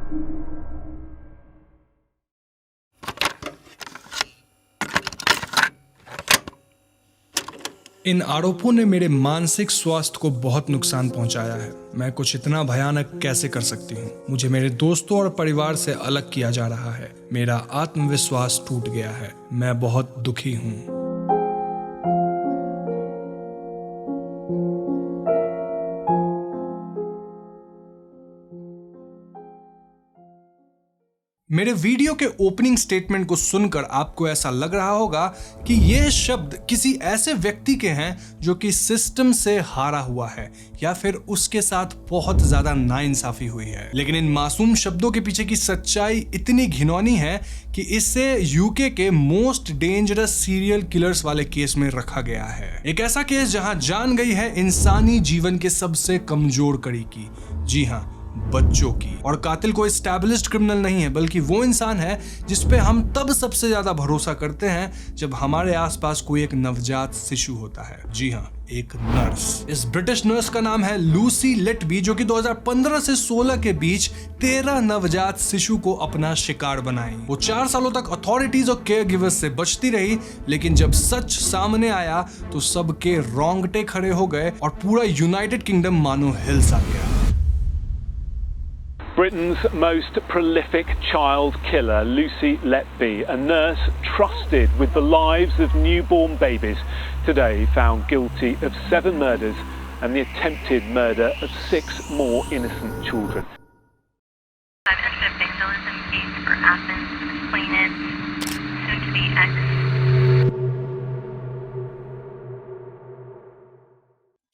इन आरोपों ने मेरे मानसिक स्वास्थ्य को बहुत नुकसान पहुंचाया है। मैं कुछ इतना भयानक कैसे कर सकती हूँ? मुझे मेरे दोस्तों और परिवार से अलग किया जा रहा है। मेरा आत्मविश्वास टूट गया है। मैं बहुत दुखी हूँ। मेरे वीडियो के ओपनिंग स्टेटमेंट को सुनकर आपको ऐसा लग रहा होगा कि ये शब्द किसी ऐसे व्यक्ति के हैं जो कि सिस्टम से हारा हुआ है या फिर उसके साथ बहुत ज्यादा नाइंसाफी हुई है। लेकिन इन मासूम शब्दों के पीछे की सच्चाई इतनी घिनौनी है कि इसे यूके के मोस्ट डेंजरस सीरियल किलर्स वाले केस में रखा गया है। एक ऐसा केस जहां जान गई है इंसानी जीवन के सबसे कमजोर कड़ी की, जी हां, बच्चों की। और कातिल कोई एस्टैब्लिश्ड क्रिमिनल नहीं है, बल्कि वो इंसान है जिसपे हम तब सबसे ज्यादा भरोसा करते हैं जब हमारे आसपास कोई एक नवजात शिशु होता है। जी हाँ, एक नर्स। इस ब्रिटिश नर्स का नाम है लूसी लेटबी, जो कि 2015 से 16 के बीच 13 नवजात शिशु को अपना शिकार बनाई। वो 4 सालों तक अथॉरिटीज और केयर गिवर्स से बचती रही, लेकिन जब सच सामने आया तो सबके रोंगटे खड़े हो गए और पूरा यूनाइटेड किंगडम मानो हिल सा गया। Britain's most prolific child killer, Lucy Letby, a nurse trusted with the lives of newborn babies, today found guilty of 7 murders and the attempted murder of 6 more innocent children. I've entered a vandalism case for Athens plaintiff, soon to be ex.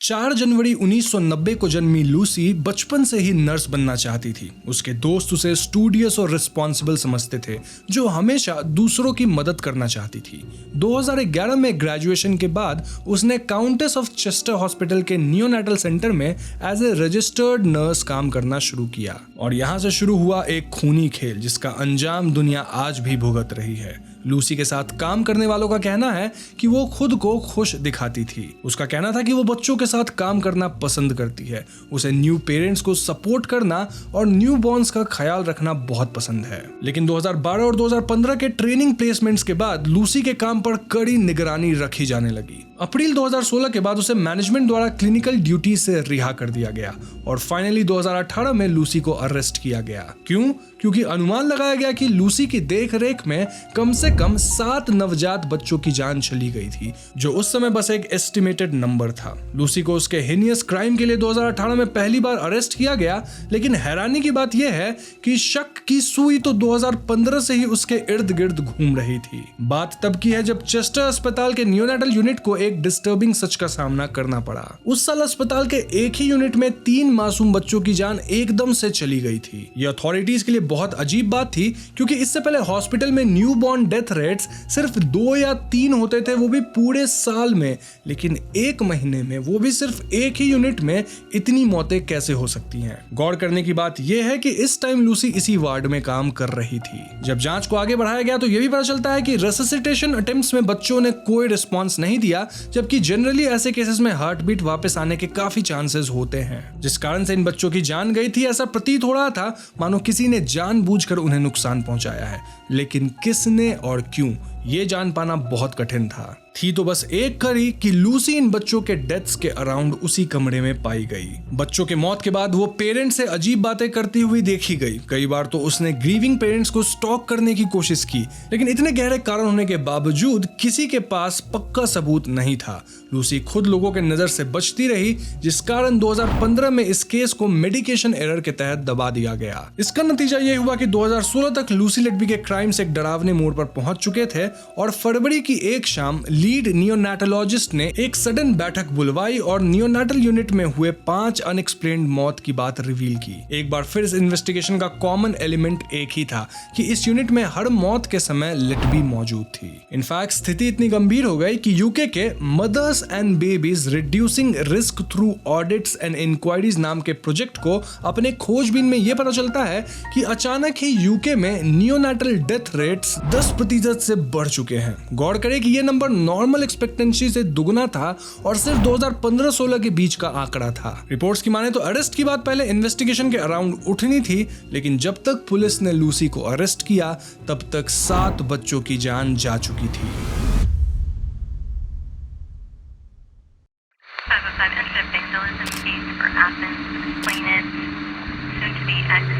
4 जनवरी 1990 को जन्मी Lucy बचपन से ही nurse बनना चाहती थी। उसके दोस्त उसे स्टूडियस और रिस्पॉन्सिबल समझते थे, जो हमेशा दूसरों की मदद करना चाहती थी। 2011 में ग्रेजुएशन के बाद उसने काउंटेस ऑफ चेस्टर हॉस्पिटल के नियोनेटल सेंटर में एज ए रजिस्टर्ड नर्स काम करना शुरू किया। और यहाँ से शुरू हुआ एक खूनी खेल जिसका अंजाम दुनिया आज भी भुगत रही है। लूसी के साथ काम करने वालों का कहना है कि वो खुद को खुश दिखाती थी। उसका कहना था कि वो बच्चों के साथ काम करना पसंद करती है। उसे न्यू पेरेंट्स को सपोर्ट करना और न्यू बॉर्न्स का ख्याल रखना बहुत पसंद है। लेकिन 2012 और 2015 के ट्रेनिंग प्लेसमेंट्स के बाद लूसी के काम पर कड़ी निगरानी रखी जाने लगी। अप्रैल 2016 के बाद उसे मैनेजमेंट द्वारा क्लिनिकल ड्यूटी से रिहा कर दिया गया और फाइनली 2018 में लूसी को अरेस्ट किया गया। क्यों? क्योंकि अनुमान लगाया गया कि लूसी की देखरेख में कम से कम 7 नवजात बच्चों की जान चली गई थी, जो उस समय बस एक एस्टिमेटेड नंबर था। लूसी को उसके हिनियस क्राइम के लिए 2018 में पहली बार अरेस्ट किया गया, लेकिन हैरानी की बात यह है कि शक की सुई तो 2015 से ही उसके इर्द गिर्द घूम रही थी। बात तब की है जब चेस्टर अस्पताल के नियोनेटल यूनिट को एक डिस्टर्बिंग सच का सामना करना पड़ा। उस साल अस्पताल के एक ही यूनिट में 3 मासूम बच्चों की जान एकदम से चली गई थी। यह अथॉरिटीज के लिए बहुत अजीब बात थी, क्योंकि इससे पहले हॉस्पिटल में न्यूबॉर्न डेथ रेट्स सिर्फ 2 या 3 होते थे, वो भी पूरे साल में। लेकिन 1 महीने में, वो भी सिर्फ एक ही यूनिट में, इतनी मौतें कैसे हो सकती हैं? गौर करने की बात यह है कि इस टाइम लूसी इसी वार्ड में काम कर रही थी। जब जांच को आगे बढ़ाया गया तो यह भी पता चलता है कि रेसिसिटेशन अटेम्प्ट्स में बच्चों ने कोई रिस्पॉन्स नहीं दिया, जबकि जनरली ऐसे केसेस में हार्ट बीट वापस आने के काफी चांसेस होते हैं, जिस कारण से इन बच्चों की जान गई थी। ऐसा प्रतीत हो रहा था मानो किसी ने जानबूझकर उन्हें नुकसान पहुंचाया है, लेकिन किसने और क्यों, ये जान पाना बहुत कठिन था। थी तो बस एक कड़ी कि लूसी इन बच्चों के डेथ्स के अराउंड उसी कमरे में पाई गई। बच्चों के मौत के बाद वो पेरेंट्स से अजीब बातें करती हुई देखी गई। कई बार तो उसने ग्रीविंग पेरेंट्स को स्टॉक करने की कोशिश की, लेकिन इतने गहरे कारण होने के बावजूद किसी के पास पक्का सबूत नहीं था। लूसी खुद लोगों के नजर से बचती रही, जिस कारण 2015 में इस केस को मेडिकेशन एरर के तहत दबा दिया गया। इसका नतीजा ये हुआ कि 2016 तक लूसी लेटबी के क्राइम्स एक डरावने मोड़ पर पहुंच चुके थे और फरवरी की एक शाम लीड नियोनेटोलॉजिस्ट ने एक सडन बैठक बुलवाई और नियोनेटल यूनिट में हुए 5 अनएक्सप्लेन्ड मौत की बात रिवील की। एक बार फिर इस इन्वेस्टिगेशन का कॉमन एलिमेंट एक ही था कि इस यूनिट में हर मौत के समय लेटबी मौजूद थी। इनफैक्ट स्थिति इतनी गंभीर हो गई कि यूके के mothers and babies reducing risk through audits and enquiries नाम के प्रोजेक्ट को अपने खोजबीन में यह पता चलता है कि अचानक ही यूके में नियोनेटल डेथ रेट्स 10% से बढ़ चुके हैं। गौर करें कि यह नंबर नॉर्मल एक्सपेक्टेंसी से दुगना था और सिर्फ 2015-16 के बीच का आंकड़ा था। रिपोर्ट्स की माने तो अरेस्ट की बात पहले इन्वेस्टिगेशन के अराउंड उठनी थी, लेकिन जब तक पुलिस ने लूसी को अरेस्ट किया तब तक 7 बच्चों की जान जा चुकी थी। 505 Intercept Victims in case for Athens, explain it, soon to be X.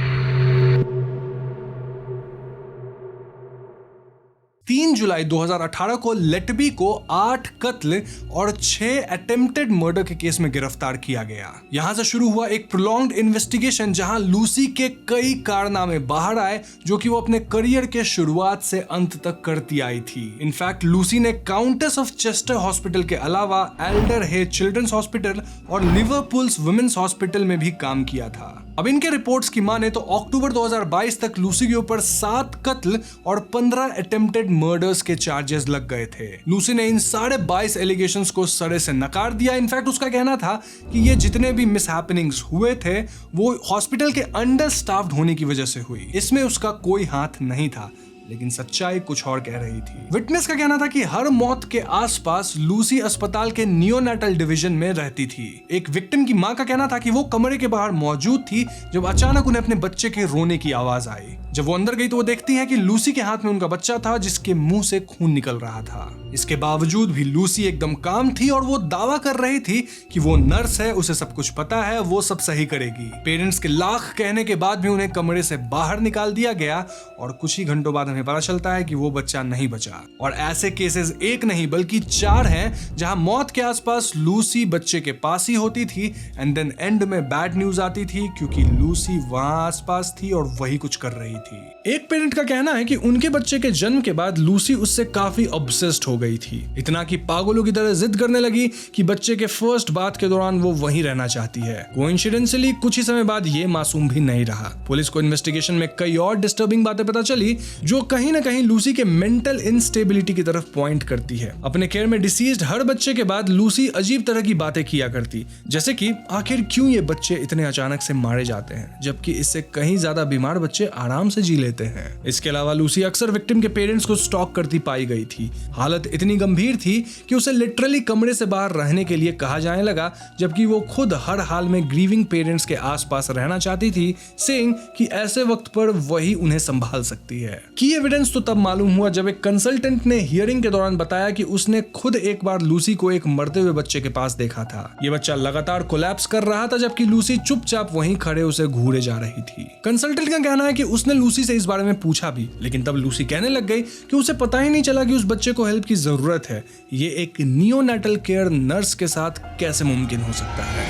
3 जुलाई 2018 को लेटबी को 8 कत्ल और 6 अटेम्प्टेड मर्डर के केस में गिरफ्तार किया गया। यहां से शुरू हुआ एक प्रोलॉन्ग्ड इन्वेस्टिगेशन जहां लूसी के कई कारनामे बाहर आए जो कि वो अपने करियर के शुरुआत से अंत तक करती आई थी। इनफैक्ट लूसी ने काउंटेस ऑफ चेस्टर हॉस्पिटल के अलावा एल्डर हे चिल्ड्रंस हॉस्पिटल और लिवरपूल्स वुमेन्स हॉस्पिटल में भी काम किया था। अब इनके रिपोर्ट्स की माने तो अक्टूबर 2022 तक लूसी के ऊपर 7 कत्ल और 15 अटेम्प्टेड मर्डर्स के चार्जेस लग गए थे। लूसी ने इन सारे 22 एलिगेशंस को सरे से नकार दिया। इनफैक्ट उसका कहना था कि ये जितने भी मिसहैपनिंग्स हुए थे वो हॉस्पिटल के अंडर स्टाफ्ड होने की वजह से हुई, इसमें उसका कोई हाथ नहीं था। लेकिन सच्चाई कुछ और कह रही थी। विटनेस का कहना था कि हर मौत के आसपास लूसी अस्पताल के नियोनेटल डिवीजन में रहती थी। एक विक्टिम की मां का कहना था कि वो कमरे के बाहर मौजूद थी जब अचानक उन्हें अपने बच्चे के रोने की आवाज आई। जब वो अंदर गई तो वो देखती है कि लूसी के हाथ में उनका बच्चा था जिसके मुंह से खून निकल रहा था। इसके बावजूद भी लूसी एकदम काम थी और वो दावा कर रही थी कि वो नर्स है, उसे सब कुछ पता है, वो सब सही करेगी। पेरेंट्स के लाख कहने के बाद भी उन्हें कमरे से बाहर निकाल दिया गया और कुछ ही घंटों बाद हमें पता चलता है कि वो बच्चा नहीं बचा। और ऐसे केसेस एक नहीं बल्कि 4 हैं जहां मौत के आसपास लूसी बच्चे के पास ही होती थी एंड देन एंड में बैड न्यूज आती थी क्योंकि लूसी वहां आसपास थी और वही कुछ कर रही थी। एक पेरेंट का कहना है कि उनके बच्चे के जन्म के बाद लूसी उससे काफी ऑब्सेस्ड हो गई थी, इतना कि पागलों की तरह जिद करने लगी कि बच्चे के फर्स्ट बात के दौरान वो वहीं रहना चाहती है। कोइंसिडेंटली कुछ ही समय बाद ये मासूम भी नहीं रहा। पुलिस को इन्वेस्टिगेशन में कई और डिस्टर्बिंग बातें पता चली जो कहीं ना कहीं लूसी के मेंटल इंस्टेबिलिटी की तरफ पॉइंट करती है। अपने केयर में डिसीज्ड हर बच्चे के बाद लूसी अजीब तरह की बातें किया करती, जैसे कि आखिर क्यों ये बच्चे इतने अचानक से मारे जाते हैं जबकि इससे कहीं ज्यादा बीमार बच्चे आराम से जी लेते हैं। इसके अलावा लूसी अक्सर विक्टिम के पेरेंट्स को स्टॉक करती पाई गई थी। हालत इतनी गंभीर थी कि उसे लिटरली कमरे से बाहर रहने के लिए कहा जाने लगा, जबकि वो खुद हर हाल में ग्रीविंग पेरेंट्स के आसपास रहना चाहती थी, सेइंग कि ऐसे वक्त पर वही उन्हें संभाल सकती है। की एविडेंस तो तब मालूम हुआ जब एक कंसल्टेंट ने हियरिंग के दौरान बताया कि उसने खुद एक बार लूसी को एक मरते हुए बच्चे के पास देखा था। ये बच्चा लगातार कोलैप्स कर रहा था जबकि लूसी चुपचाप वहीं खड़े उसे घूरे जा रही थी। कंसल्टेंट का कहना है कि उसने लूसी से इस बारे में पूछा भी, लेकिन तब लूसी कहने लग गई कि उसे पता ही नहीं चला कि उस बच्चे को हेल्प की जरूरत है। ये एक नियोनेटल केयर नर्स के साथ कैसे मुमकिन हो सकता है।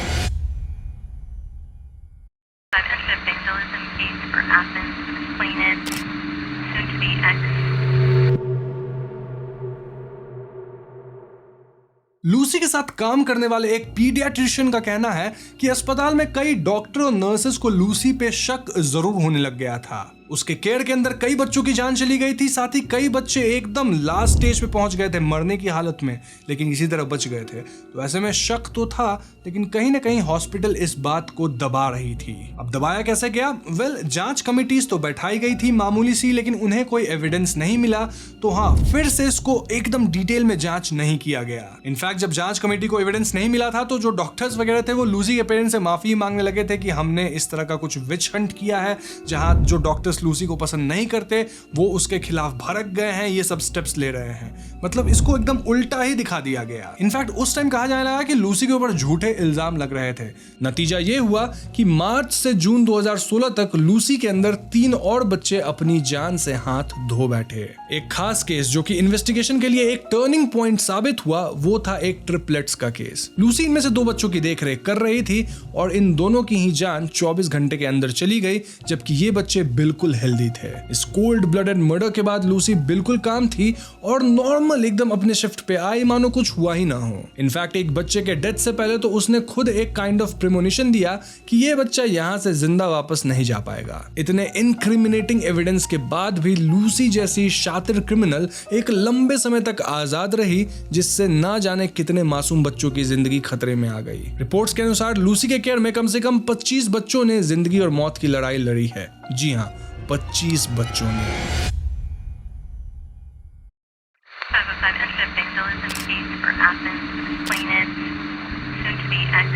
Intercept Victims in case for Athens, explain it, soon to be X. Lucy के साथ काम करने वाले एक पीडियाट्रिशियन का कहना है कि अस्पताल में कई डॉक्टर और नर्सेस को लूसी पे शक जरूर होने लग गया था। उसके केयर के अंदर कई बच्चों की जान चली गई थी, साथ ही कई बच्चे एकदम लास्ट स्टेज पे पहुंच गए थे मरने की हालत में, लेकिन इसी तरह बच गए थे। तो ऐसे में शक तो था, लेकिन कहीं ना कहीं हॉस्पिटल इस बात को दबा रही थी। अब दबाया कैसे गया? जांच कमिटीज तो बैठाई गई थी मामूली सी, लेकिन उन्हें कोई एविडेंस नहीं मिला। तो हाँ, फिर से इसको एकदम डिटेल में जांच नहीं किया गया। इनफैक्ट जब जांच कमेटी को एविडेंस नहीं मिला था तो जो डॉक्टर्स वगैरह थे वो लूसी के पेरेंट्स से माफी मांगने लगे थे कि हमने इस तरह का कुछ विच हंट किया है, जहां जो डॉक्टर्स लूसी को पसंद नहीं करते वो उसके खिलाफ भड़क गए हैं, ये सब स्टेप्स ले रहे हैं। मतलब इसको एकदम उल्टा ही दिखा दिया गया। इनफैक्ट उस टाइम कहा जाने लगा कि लूसी के ऊपर झूठे इल्जाम लग रहे थे। नतीजा ये हुआ कि मार्च से जून 2016 तक लूसी के अंदर 3 और बच्चे अपनी जान से हाथ धो बैठे। एक खास केस जो कि इन्वेस्टिगेशन के लिए एक टर्निंग पॉइंट साबित हुआ वो था एक ट्रिपलेट्स का केस। लूसी इनमें से 2 बच्चों की देखरेख कर रही थी और इन दोनों की ही जान 24 घंटे के अंदर चली गई, जबकि ये बच्चे बिल्कुल हेल्दी थे। इस कोल्ड ब्लडेड मर्डर के बाद लूसी बिल्कुल काम थी और नॉर्मल एकदम अपने शिफ्ट पे आई, मानो कुछ हुआ ही ना हो। इनफैक्ट एक बच्चे के डेथ से पहले तो उसने खुद एक काइंड ऑफ प्रेमोनिशन दिया कि ये बच्चा यहाँ से जिंदा वापस नहीं जा पाएगा। इतने इनक्रिमिनेटिंग एविडेंस के बाद भी लूसी जैसी शातिर क्रिमिनल एक लंबे समय तक आजाद रही, जिससे ना जाने कितने मासूम बच्चों की जिंदगी खतरे में आ गई। रिपोर्ट्स के अनुसार लूसी के केयर में कम से कम 25 बच्चों ने जिंदगी और मौत की लड़ाई लड़ी है। जी हाँ, 25 बच्चों ने। 505 Intercept Victims in Athens, plaintiff, soon to be ex.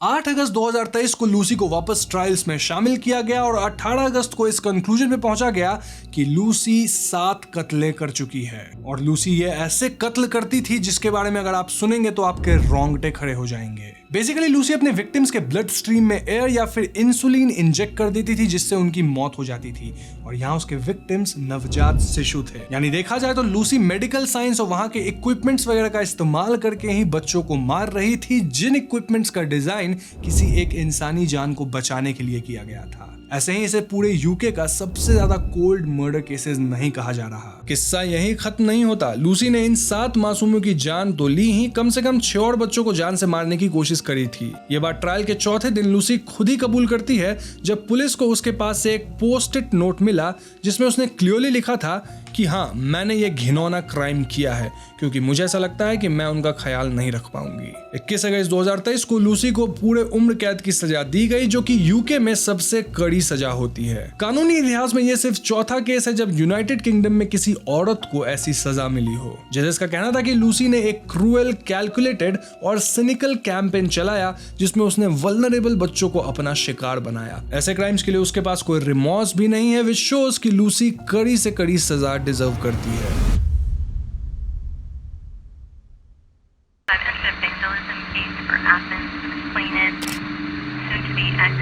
8 अगस्त 2023 को लूसी को वापस ट्रायल्स में शामिल किया गया और 18 अगस्त को इस कंक्लूजन पे पहुंचा गया कि लूसी 7 कत्लें कर चुकी है। और लूसी ये ऐसे कत्ल करती थी जिसके बारे में अगर आप सुनेंगे तो आपके रोंगटे खड़े हो जाएंगे। बेसिकली लूसी अपने विक्टिम्स के ब्लड स्ट्रीम में एयर या फिर इंसुलिन इंजेक्ट कर देती थी जिससे उनकी मौत हो जाती थी। और यहाँ उसके विक्टिम्स नवजात शिशु थे। यानी देखा जाए तो लूसी मेडिकल साइंस और वहां के इक्विपमेंट्स वगैरह का इस्तेमाल करके ही बच्चों को मार रही थी, जिन इक्विपमेंट्स का डिजाइन किसी एक इंसानी जान को बचाने के लिए किया गया था। ऐसे ही इसे पूरे यूके का सबसे ज्यादा कोल्ड मर्डर केसेस नहीं कहा जा रहा। किस्सा यही खत्म नहीं होता। लूसी ने इन 7 मासूमों की जान तो ली ही, कम से कम 6 और बच्चों को जान से मारने की कोशिश करी थी। ये बात ट्रायल के चौथे दिन लूसी खुद ही कबूल करती है जब पुलिस को उसके पास से एक पोस्ट इट नोट मिला जिसमें उसने क्लियरली लिखा था कि हाँ, मैंने ये घिनौना क्राइम किया है क्योंकि मुझे ऐसा लगता है कि मैं उनका ख्याल नहीं रख पाऊंगी। 21 अगस्त 2023 को लूसी को पूरे उम्र कैद की सजा दी गई जो कि यूके में सबसे कड़ी सजा होती है। कानूनी इतिहास में यह सिर्फ चौथा केस है जब यूनाइटेड किंगडम में किसी औरत को ऐसी सजा मिली हो। जजेस का कहना था कि लूसी ने एक क्रूएल, कैलकुलेटेड और सिनिकल कैंपेन चलाया जिसमें उसने वल्नरेबल बच्चों को अपना शिकार बनाया। ऐसे क्राइम्स के लिए उसके पास कोई रिमॉर्स भी नहीं है, विच शोज कि लूसी कड़ी से कड़ी सजा डिजर्व करती है। Vandalism case for Athens, plaintiff, soon to be ex.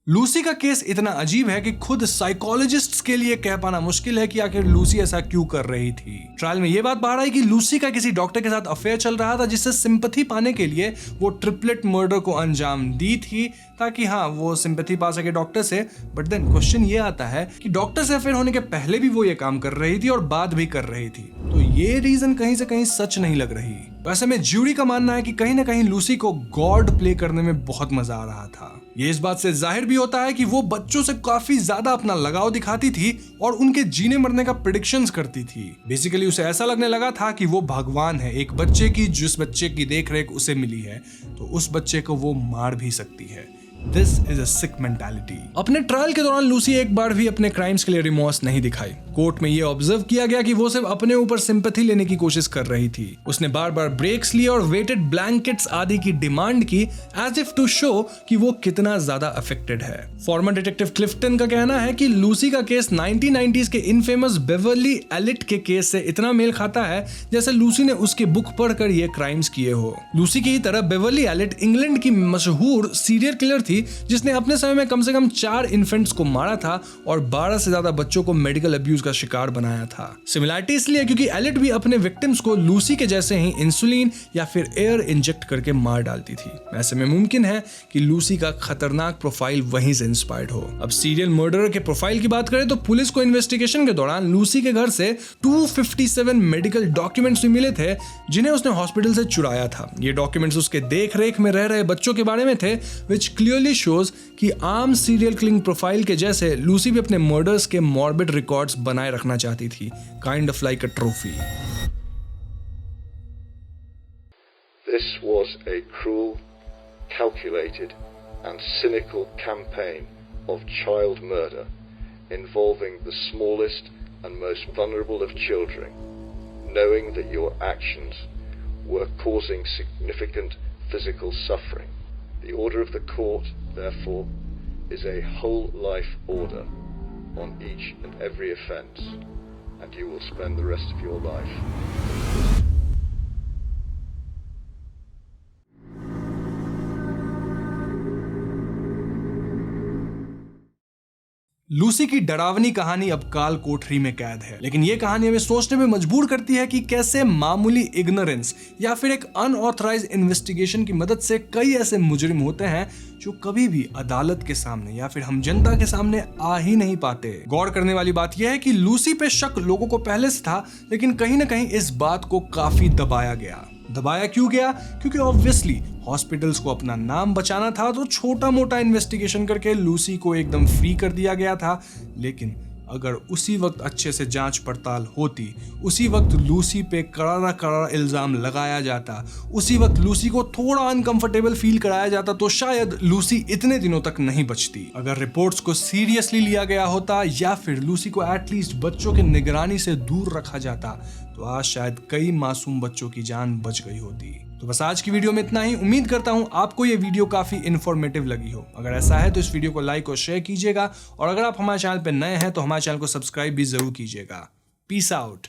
Lucy का केस इतना अजीब है कि खुद साइकोलॉजिस्ट्स के लिए कह पाना मुश्किल है कि आखिर लूसी ऐसा क्यों कर रही थी। ट्रायल में यह बात बाहर आई कि लूसी का किसी डॉक्टर के साथ अफेयर चल रहा था जिससे सिंपैथी पाने के लिए वो ट्रिपलेट मर्डर को अंजाम दी थी ताकि हाँ वो सिंपैथी पा सके डॉक्टर से। बट देन क्वेश्चन ये आता है कि डॉक्टर से अफेयर होने के पहले भी वो ये काम कर रही थी और बाद भी कर रही थी, तो ये रीजन कहीं से कहीं सच नहीं लग रही। वैसे में ज्यूरी का मानना है कि कहीं ना कहीं लूसी को गॉड प्ले करने में बहुत मजा आ रहा था। ये इस बात से जाहिर भी होता है कि वो बच्चों से काफी ज्यादा अपना लगाव दिखाती थी और उनके जीने मरने का प्रेडिक्शंस करती थी। बेसिकली उसे ऐसा लगने लगा था कि वो भगवान है, एक बच्चे की जिस बच्चे की देखरेख उसे मिली है तो उस बच्चे को वो मार भी सकती है। This is a sick mentality। अपने ट्रायल के दौरान लूसी एक बार भी अपने क्राइम्स के लिए रिमॉर्स नहीं दिखाई। कोर्ट में ये ऑब्जर्व किया गया कि वो सिर्फ अपने ऊपर सिंपैथी लेने की कोशिश कर रही थी। उसने बार बार ब्रेक्स लिए और वेटेड ब्लैंकेट्स आदि की डिमांड की एज इफ टू शो कि वो कितना ज्यादा अफेक्टेड है। फॉर्मर डिटेक्टिव क्लिफ्टन का कहना है कि लूसी का केस 1990s के इनफेमस बेवर्ली एलिट के केस से इतना मेल खाता है जैसे लूसी ने उसकी बुक पढ़कर ये क्राइम्स किए हो। लूसी की तरह बेवर्ली एलिट इंग्लैंड की मशहूर सीरियल किलर थी जिसने अपने समय में कम से कम 4 इन्फेंट्स को मारा था और 12 से ज्यादा बच्चों को मेडिकल अब्यूज का शिकार बनाया था। सिमिलरिटी इसलिए क्योंकि एलिट भी अपने विक्टिम्स को लूसी के जैसे ही इंसुलिन या फिर एयर इंजेक्ट करके मार डालती थी। ऐसे में मुमकिन है कि लूसी का खतरनाक प्रोफाइल वहीं से इंस्पायर्ड हो। अब सीरियल मर्डरर के प्रोफाइल की बात करें तो पुलिस को इन्वेस्टिगेशन के दौरान लूसी के घर से 257 मेडिकल डॉक्यूमेंट्स भी मिले थे जिन्हें उसने हॉस्पिटल से चुराया था। ये डॉक्यूमेंट्स उसके देख रेख में रह रहे बच्चों के बारे में थे, विच क्लियरली शोज कि आम सीरियल किलिंग प्रोफाइल के जैसे लूसी भी अपने मर्डर्स के मॉर्बिड रिकॉर्ड्स बनाए रखना चाहती थी, kind of like a trophy. This was a cruel, calculated and cynical campaign of child murder involving the smallest and most vulnerable of children, knowing that your actions were causing significant physical suffering. The order of the court, therefore, is a whole life order on each and every offence, and you will spend the rest of your life. Lucy की डरावनी कहानी अब काल कोठरी में कैद है, लेकिन ये कहानी हमें सोचने में मजबूर करती है कि कैसे मामूली इग्नोरेंस या फिर एक अनऑथराइज्ड इन्वेस्टिगेशन की मदद से कई ऐसे मुजरिम होते हैं जो कभी भी अदालत के सामने या फिर हम जनता के सामने आ ही नहीं पाते। गौर करने वाली बात यह है कि लूसी पे शक लोगों को पहले से था, लेकिन कहीं ना कहीं इस बात को काफी दबाया गया। दबाया क्यों गया? क्योंकि ऑब्वियसली हॉस्पिटल्स को अपना नाम बचाना था, तो छोटा मोटा इन्वेस्टिगेशन करके लूसी को एकदम फ्री कर दिया गया था। लेकिन अगर उसी वक्त अच्छे से जांच पड़ताल होती, उसी वक्त लूसी पे करारा करारा इल्जाम लगाया जाता, उसी वक्त लूसी को थोड़ा अनकंफर्टेबल फील कराया जाता, तो शायद लूसी इतने दिनों तक नहीं बचती। अगर रिपोर्ट्स को सीरियसली लिया गया होता या फिर लूसी को एटलीस्ट बच्चों की निगरानी से दूर रखा जाता, तो आज शायद कई मासूम बच्चों की जान बच गई होती। तो बस आज की वीडियो में इतना ही। उम्मीद करता हूं आपको ये वीडियो काफी इन्फॉर्मेटिव लगी हो। अगर ऐसा है तो इस वीडियो को लाइक और शेयर कीजिएगा, और अगर आप हमारे चैनल पर नए हैं तो हमारे चैनल को सब्सक्राइब भी जरूर कीजिएगा। Peace out.